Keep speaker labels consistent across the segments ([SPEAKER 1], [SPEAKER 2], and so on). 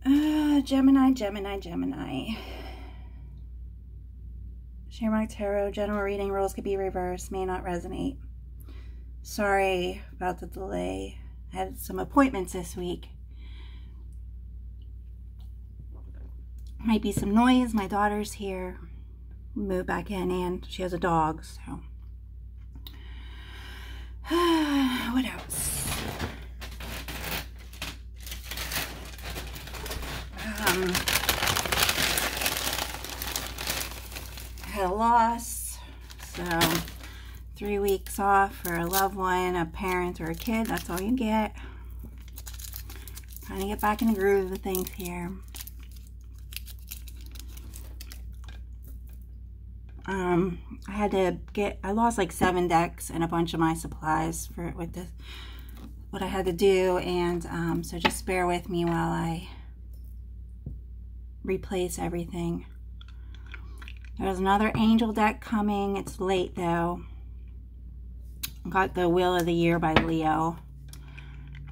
[SPEAKER 1] Gemini, Gemini, Gemini. Shamrock Tarot, general reading rules could be reversed, may not resonate. Sorry about the delay. I had some appointments this week. Might be some noise. My daughter's here. Moved back in and she has a dog, so. What else? Had a loss, so 3 weeks off for a loved one, a parent, or a kid. That's all you get. Trying to get back in the groove of things here. I lost like 7 decks and a bunch of my supplies with what I had to do, and so just bear with me while I replace everything. There's another angel deck coming. It's late though. Got the Wheel of the Year by Leo.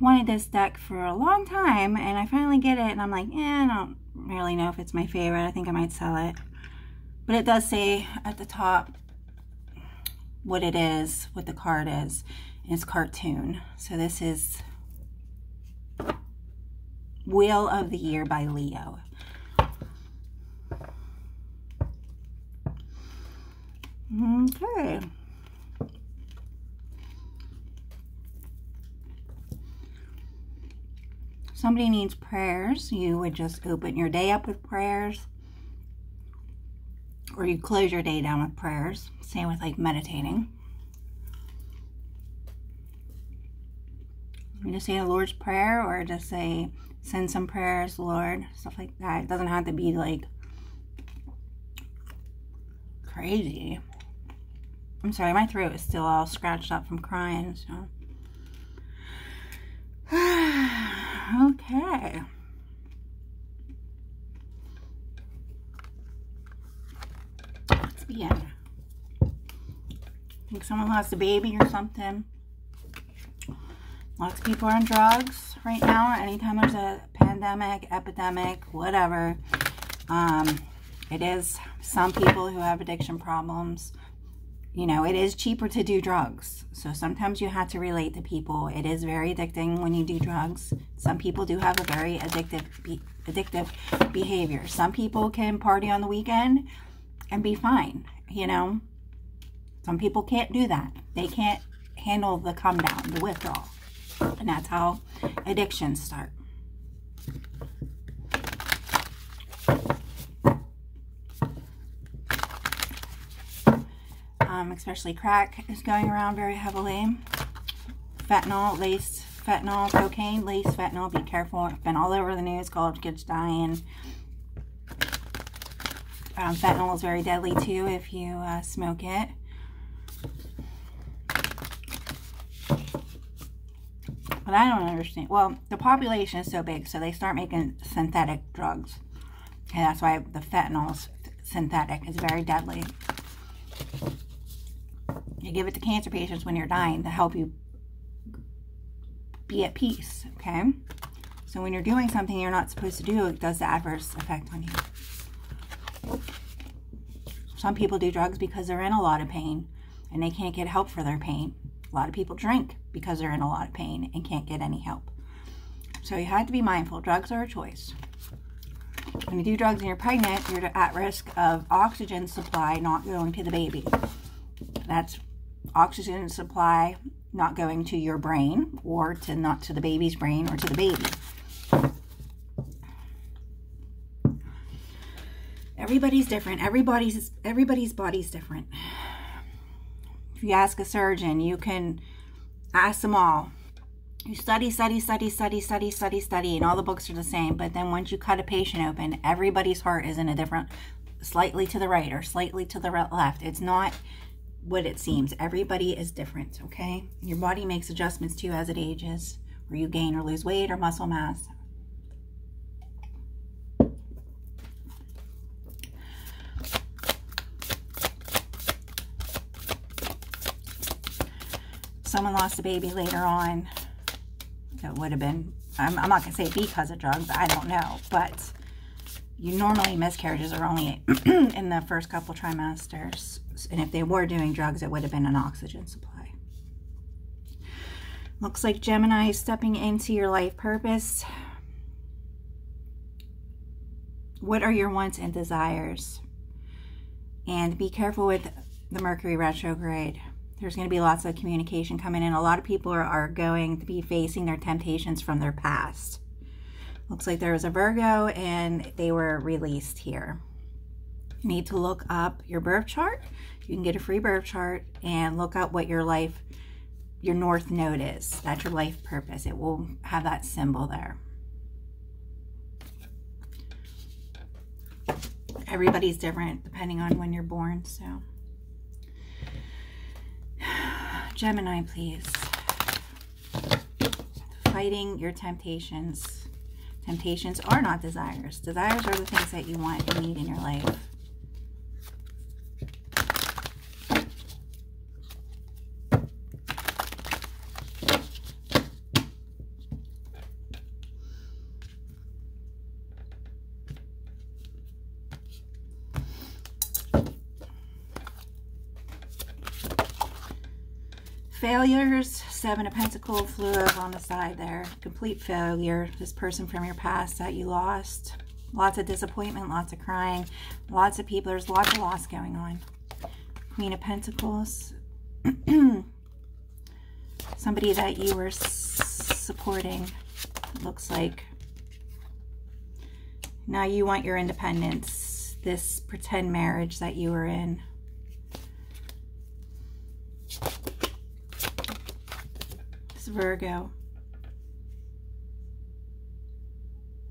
[SPEAKER 1] Wanted this deck for a long time, and I finally get it, and I'm like, I don't really know if it's my favorite. I think I might sell it. But it does say at the top what it is, what the card is, and it's cartoon. So this is Wheel of the Year by Leo. Okay. Somebody needs prayers. You would just open your day up with prayers. Or you close your day down with prayers. Same with like meditating. You just say the Lord's Prayer, or just say, send some prayers, Lord. Stuff like that. It doesn't have to be like crazy. I'm sorry, my throat is still all scratched up from crying, so. Okay. Let's begin. I think someone lost a baby or something. Lots of people are on drugs right now. Anytime there's a pandemic, epidemic, whatever. It is some people who have addiction problems. You know, it is cheaper to do drugs. So sometimes you have to relate to people. It is very addicting when you do drugs. Some people do have a very addictive behavior. Some people can party on the weekend and be fine, you know. Some people can't do that. They can't handle the come down, the withdrawal. And that's how addictions start. Especially crack is going around very heavily. Fentanyl, lace, fentanyl, cocaine, lace, fentanyl. Be careful. It's been all over the news. College kids dying. Fentanyl is very deadly too if you smoke it. But I don't understand. Well, the population is so big, so they start making synthetic drugs. Okay, that's why the fentanyl's synthetic is very deadly. You give it to cancer patients when you're dying to help you be at peace, okay? So when you're doing something you're not supposed to do, it does the adverse effect on you. Some people do drugs because they're in a lot of pain and they can't get help for their pain. A lot of people drink because they're in a lot of pain and can't get any help. So you have to be mindful. Drugs are a choice. When you do drugs and you're pregnant, you're at risk of oxygen supply not going to the baby. That's oxygen supply not going to your brain, or to not to the baby's brain, or to the baby. Everybody's different. Everybody's body's different. If you ask a surgeon, you can ask them all. You study, and all the books are the same. But then once you cut a patient open, everybody's heart is in a different, slightly to the right or slightly to the left. It's not what it seems. Everybody is different, okay? Your body makes adjustments too as it ages, where you gain or lose weight or muscle mass. Someone lost a baby later on that would have been I'm not going to say because of drugs, I don't know, but you normally miscarriages are only in the first couple trimesters, and if they were doing drugs, it would have been an oxygen supply. Looks like Gemini is stepping into your life purpose. What are your wants and desires? And be careful with the Mercury retrograde. There's going to be lots of communication coming in. A lot of people are going to be facing their temptations from their past. Looks like there was a Virgo and they were released here. You need to look up your birth chart. You can get a free birth chart and look up what your life, your North Node is. That's your life purpose. It will have that symbol there. Everybody's different depending on when you're born, so. Gemini, please. Fighting your temptations. Temptations are not desires. Desires are the things that you want and need in your life. Failures, Seven of Pentacles flew up on the side there. Complete failure. This person from your past that you lost. Lots of disappointment, lots of crying, lots of people. There's lots of loss going on. Queen of Pentacles. Somebody that you were supporting, looks like. Now you want your independence. This pretend marriage that you were in. Virgo.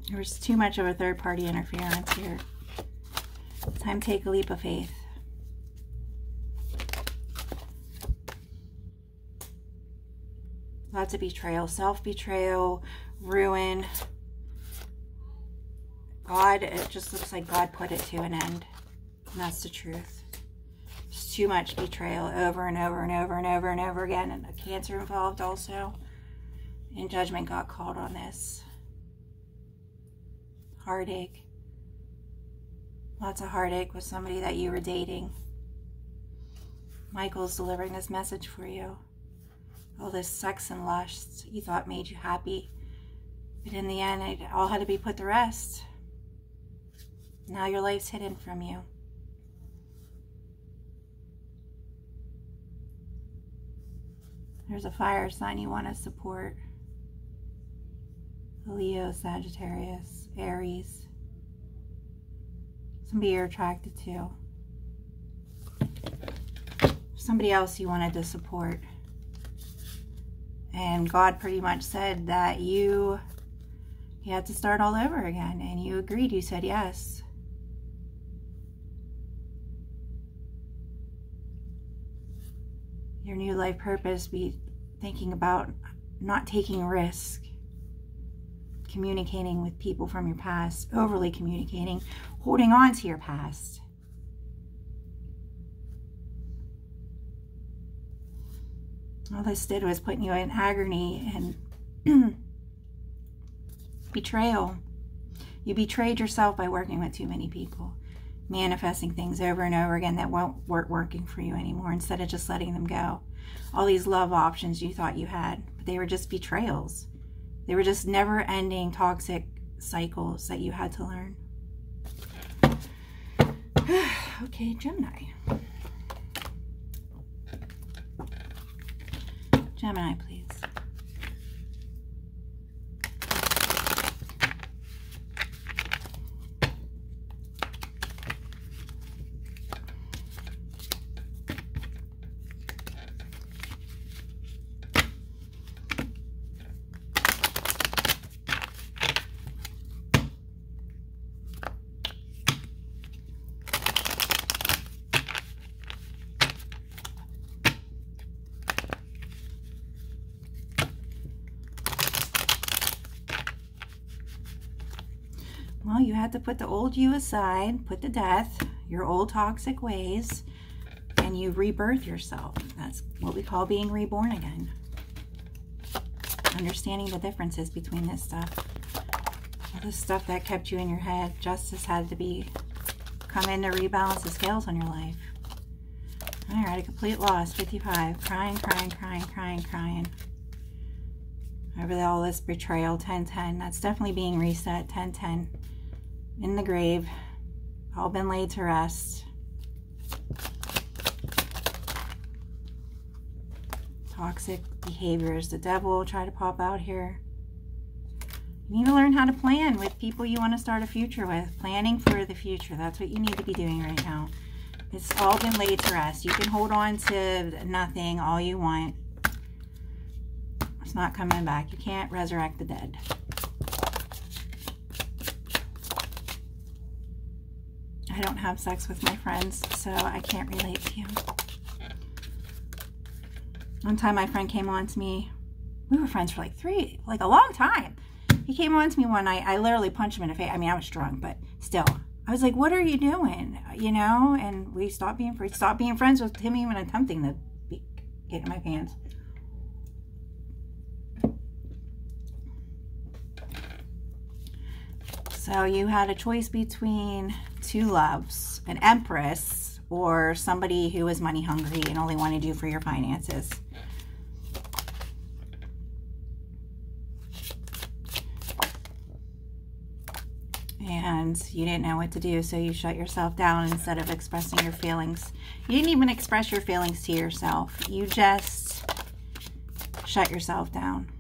[SPEAKER 1] There's too much of a third-party interference here. Time to take a leap of faith. Lots of betrayal, self-betrayal, ruin. God, it just looks like God put it to an end. And that's the truth. There's too much betrayal over and over and over and over and over again. And a Cancer involved also. And judgment got called on this. Heartache. Lots of heartache with somebody that you were dating. Michael's delivering this message for you. All this sex and lust you thought made you happy. But in the end, it all had to be put to rest. Now your life's hidden from you. There's a fire sign you want to support. Leo, Sagittarius, Aries. Somebody you're attracted to. Somebody else you wanted to support. And God pretty much said that you had to start all over again. And you agreed. You said yes. Your new life purpose, be thinking about not taking risk, communicating with people from your past, overly communicating, holding on to your past. All this did was putting you in agony and betrayal. You betrayed yourself by working with too many people. Manifesting things over and over again that weren't working for you anymore, instead of just letting them go. All these love options you thought you had, but they were just betrayals. They were just never-ending toxic cycles that you had to learn. Okay, Gemini. Gemini, please. Well, you had to put the old you aside, put to death, your old toxic ways, and you rebirth yourself. That's what we call being reborn again. understanding the differences between this stuff. All this stuff that kept you in your head. Justice had to come in to rebalance the scales on your life. All right, a complete loss, 55. Crying, crying, crying, crying, crying. Over all this betrayal, 1010. That's definitely being reset, 1010. In the grave. All been laid to rest. Toxic behaviors. The devil will try to pop out here. You need to learn how to plan with people you want to start a future with. Planning for the future. That's what you need to be doing right now. It's all been laid to rest. You can hold on to nothing all you want. It's not coming back. You can't resurrect the dead. I don't have sex with my friends, so I can't relate to you. One time my friend came on to me. We were friends for like a long time. He came on to me one night. I literally punched him in the face. I mean, I was drunk, but still. I was like, what are you doing? You know? And we stopped being friends with him even attempting to get in my pants. So you had a choice between two loves, an empress or somebody who was money hungry and only wanted you for your finances. And you didn't know what to do, so you shut yourself down instead of expressing your feelings. You didn't even express your feelings to yourself. You just shut yourself down.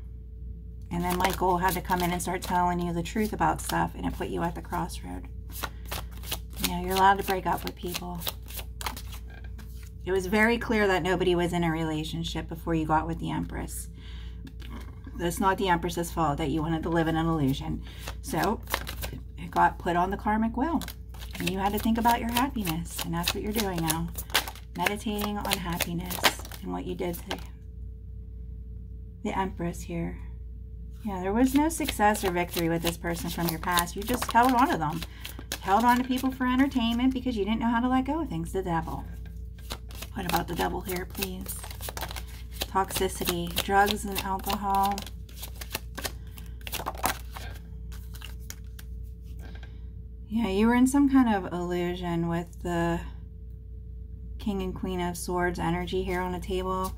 [SPEAKER 1] And then Michael had to come in and start telling you the truth about stuff, and it put you at the crossroad. You know, you're allowed to break up with people. It was very clear that nobody was in a relationship before you got with the Empress. That's not the Empress's fault that you wanted to live in an illusion. So it got put on the karmic wheel. And you had to think about your happiness. And that's what you're doing now. Meditating on happiness and what you did to the Empress here. Yeah, there was no success or victory with this person from your past. You just held on to them. Held on to people for entertainment because you didn't know how to let go of things. The devil. What about the devil here, please? Toxicity, drugs and alcohol. Yeah, you were in some kind of illusion with the King and Queen of Swords energy here on the table.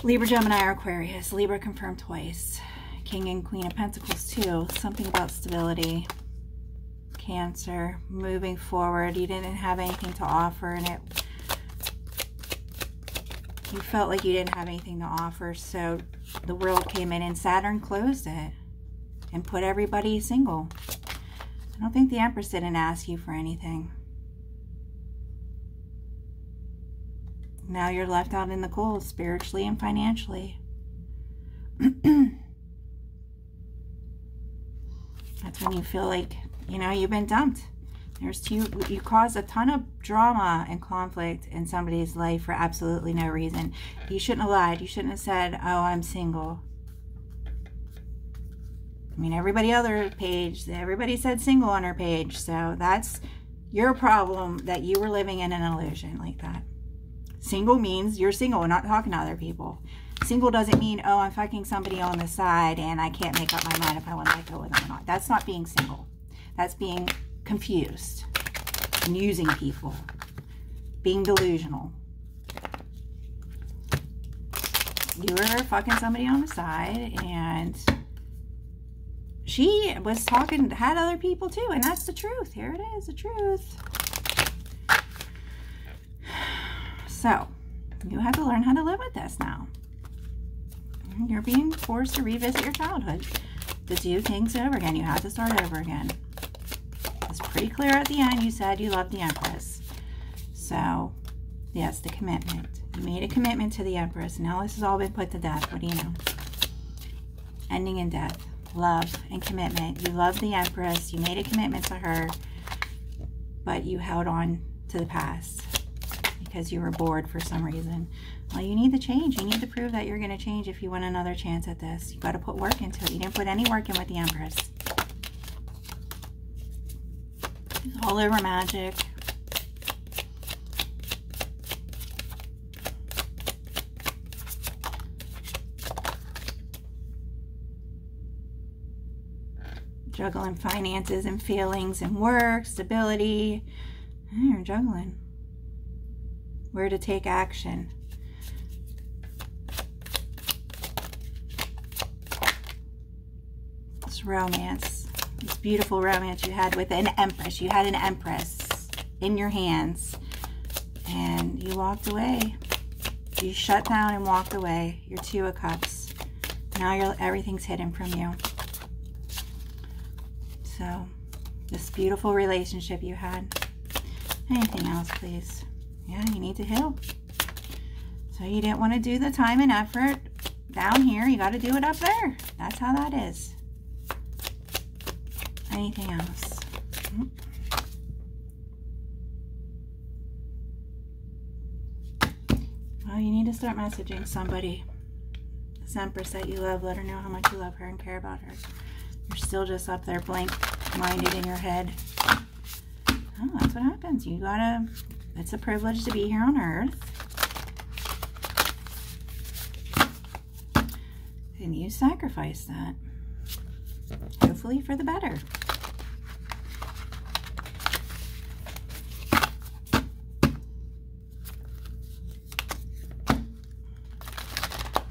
[SPEAKER 1] Libra, Gemini, or Aquarius. Libra confirmed twice. King and Queen of Pentacles too. Something about stability. Cancer. Moving forward. You didn't have anything to offer, and you felt like you didn't have anything to offer, so the world came in and Saturn closed it and put everybody single. I don't think the Empress didn't ask you for anything. Now you're left out in the cold, spiritually and financially. That's when you feel like, you know, you've been dumped. You caused a ton of drama and conflict in somebody's life for absolutely no reason. You shouldn't have lied. You shouldn't have said, oh, I'm single. I mean, everybody said single on her page. So that's your problem, that you were living in an illusion like that. Single means you're single and not talking to other people. Single doesn't mean, oh, I'm fucking somebody on the side and I can't make up my mind if I want to let go with them or not. That's not being single. That's being confused and using people. Being delusional. You were fucking somebody on the side and she was talking, had other people too, and that's the truth. Here it is, the truth. So, you have to learn how to live with this now. You're being forced to revisit your childhood, to do things over again. You have to start over again. It's pretty clear at the end you said you loved the Empress. So, yes, the commitment. You made a commitment to the Empress. Now this has all been put to death. What do you know? Ending in death. Love and commitment. You loved the Empress. You made a commitment to her. But you held on to the past because you were bored for some reason. Well, you need to change. You need to prove that you're going to change if you want another chance at this. You've got to put work into it. You didn't put any work in with the Empress. All over magic. juggling finances and feelings and work, stability. You're juggling. Where to take action. This romance, this beautiful romance you had with an empress. You had an empress in your hands and you walked away. You shut down and walked away. Your Two of Cups. Now everything's hidden from you. So, this beautiful relationship you had. Anything else, please? Yeah, you need to heal. So you didn't want to do the time and effort down here. You got to do it up there. That's how that is. Anything else? Well, you need to start messaging somebody. This Empress that you love. Let her know how much you love her and care about her. You're still just up there blank-minded in your head. Oh, that's what happens. You gotta... It's a privilege to be here on Earth. And you sacrifice that. Hopefully for the better.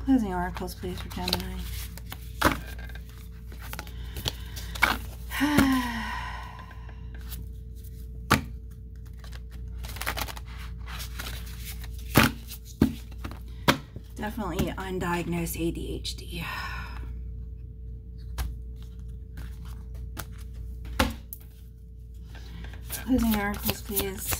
[SPEAKER 1] Closing oracles, please, for Gemini. Definitely undiagnosed ADHD. Closing oracles, please.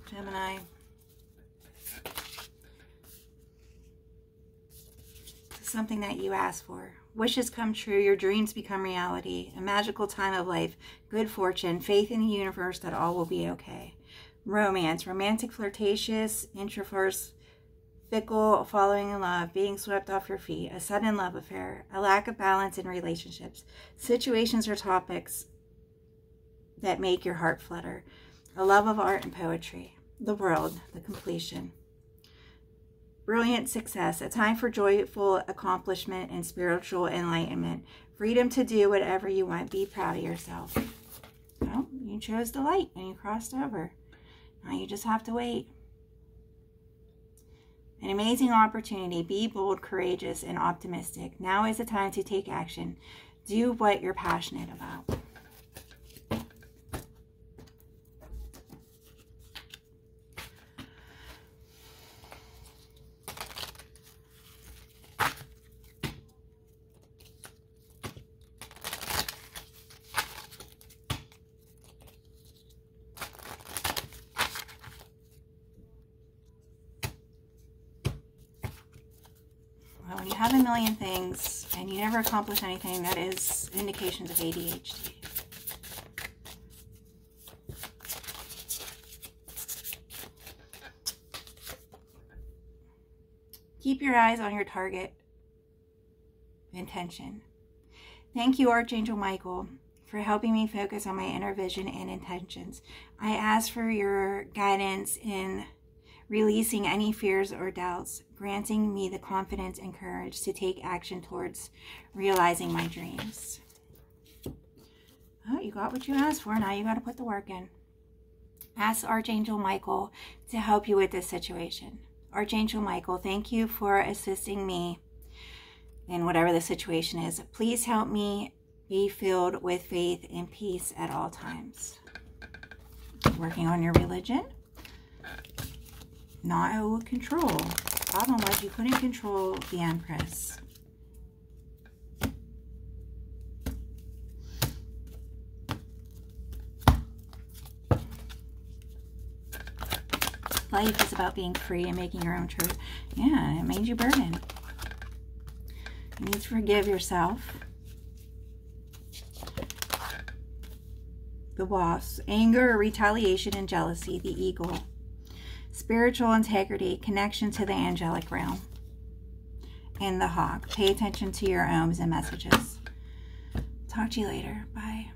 [SPEAKER 1] Gemini. Something that you ask for. Wishes come true. Your dreams become reality. A magical time of life. Good fortune. Faith in the universe that all will be okay. Romance. Romantic, flirtatious, introverse, fickle, following in love. Being swept off your feet. A sudden love affair. A lack of balance in relationships. Situations or topics that make your heart flutter. A love of art and poetry. The world. The completion. Brilliant success, a time for joyful accomplishment and spiritual enlightenment. Freedom to do whatever you want. Be proud of yourself. Well, you chose the light and you crossed over. Now you just have to wait. An amazing opportunity. Be bold, courageous, and optimistic. Now is the time to take action. Do what you're passionate about. When you have a million things and you never accomplish anything, that is indications of ADHD. Keep your eyes on your target intention. Thank you, Archangel Michael, for helping me focus on my inner vision and intentions. I ask for your guidance in releasing any fears or doubts, granting me the confidence and courage to take action towards realizing my dreams. Oh, you got what you asked for. Now you got to put the work in. Ask Archangel Michael to help you with this situation. Archangel Michael, thank you for assisting me in whatever the situation is. Please help me be filled with faith and peace at all times. Working on your religion. Not control. The problem was you couldn't control the Empress. Life is about being free and making your own truth. Yeah, it made you burden. You need to forgive yourself. The Wasp. Anger, retaliation, and jealousy. The Eagle. Spiritual integrity, connection to the angelic realm. in the hawk. Pay attention to your ohms and messages. Talk to you later. Bye.